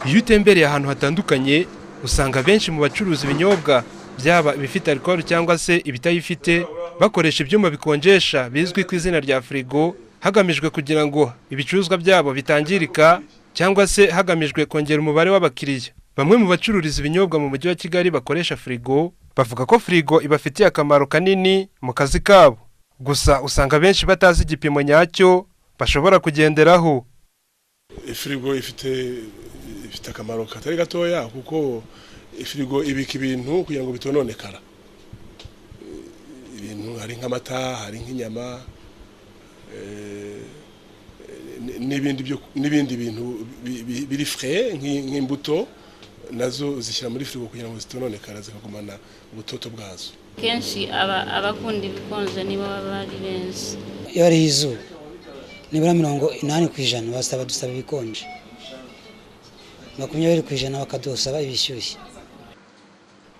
Iyo utembereye ahantu hatandukanye usanga benshi mu bacuruza ibinyobwa byaba ibifite alcohol cyangwa se ibitayifite bakoresha ibyuma bikonjesha bizwi ku izina rya frigo hagamijwe kugira ngo ibicuruzwa byabo bitangirika cyangwa se hagamijwe kongera umubare w'abakiriya. Bamwe mu bacururiza ibinyobwa mu mujyi wa Kigali bakoresha frigo bavuga ko frigo ibafitiye akamaro kanini mu kazi kabo. Gusa usanga benshi batazi igipimo nyacyo bashobora kugenderaho. Frigo ifite akamaro katari gatoya kuko frigo ibika ibintu kugira ngo bitononekara. Ibintu hari nk'amata, hari nk'inyama, n'ibindi bintu biri frais nk'imbuto nazo zishyira muri frigo kugira ngo zitononekara zikagumana ubutoto bwazo. Kenshi abakunda ibikonje nibo bari benshi. Iyo ari izuba nibura 80% basaba dusaba ibikonje, 20% bakadusaba ibishyushye.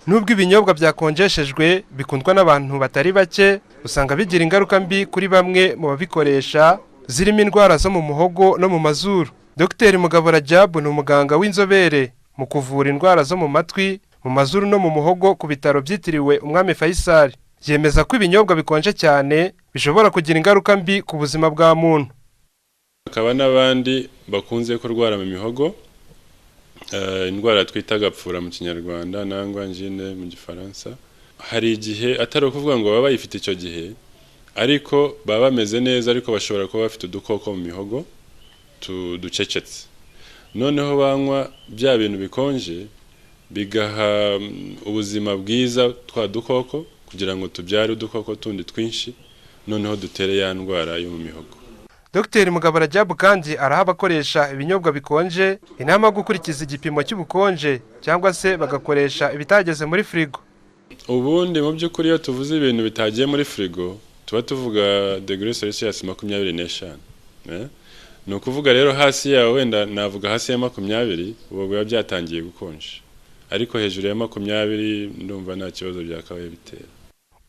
Nubwo ibinyobwa byakonjeshejwe bikundwa n'abantu batari bake, usanga bigira ingaruka mbi kuri bamwe mu babikoresha zirimo indwara zo mu muhogo no mu mazuru. Dr Mugabo Rajab ni umuganga w'inzobere mu kuvura indwara zo mu matwi, mu mazuru no mu muhogo ku bitaro byitiriwe Umwami Faisal. Yemeza ko ibinyobwa bikonje cyane bishobora kugira ingaruka mbi ku buzima bwa muntu. Akaba n'abandi bakunze kurwara mu mihogo, indwara twita gapfura mu Kinyarwanda nangwa angine mu Gifaransa. Hari igihe atari ukuvuga ngo baba bayifite icyo gihe, ariko baba bameze neza ariko bashobora kuba bafite udukoko mu mihogo ducecetse. Noneho banywa bya bintu bikonje bigaha ubuzima bwiza twa dukoko kugira ngo tubyare udukoko tundi twinshi, noneho dutere ya ndwara yo mu mihogo. Dr Mugabo Rajab kandi arahabakoresha ibinyobwa bikonje inama gukurikiza igipimo cy'ubukonje cyangwa se bagakoresha ibitageze muri frigo. Ubundi mu by'ukuri iyo tuvuze ibintu bitagiye muri frigo tuba tuvuga degree Celsius 25. Ni ukuvuga rero hasi yawe wenda navuga hasi ya 20 ubu biba byatangiye gukonje, ariko hejuru ya 20 ndumva nta kibazo byakabaye bitera.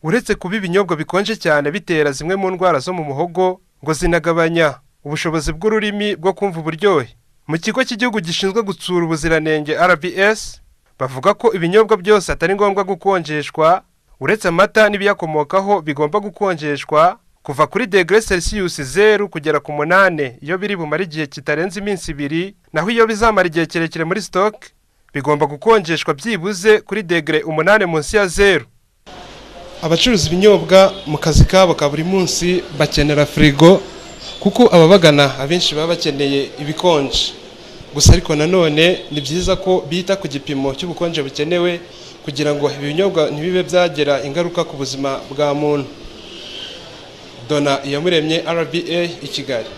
Uretse kuba ibinyobwa bikonje cyane bitera zimwe mu ndwara zo mu muhogo, ngo zinagabanya ubushobozi bw'ururimi bwo kumva uburyohe. Mu kigo cy'igihugu gishinzwe gutsura ubuziranenge RBS bavuga ko ibinyobwa byose atari ngombwa gukonjeshwa, uretse amata n'ibiyakomokaho bigomba gukonjeshwa kuva kuri degree Celsius 0 kugera ku 8 iyo biri bumara igihe kitarenze iminsi 2, naho iyo bizamara igihe kirekire muri stock bigomba gukonjeshwa byibuze kuri degree 8 munsi ya 0. Abacuruza ibinyobwa mu kazi kabo ka buri munsi bakenera frigo kuko ababagana abenshi baba bakeneye ibikonje. Gusa ariko nanone ni byiza ko bita ku gipimo cy'ubukonje bukenewe kugira ngo ibinyobwa ntibibe byagera ingaruka ku buzima bwa muntu. Dona Iyamuremye, RBA, i Kigali.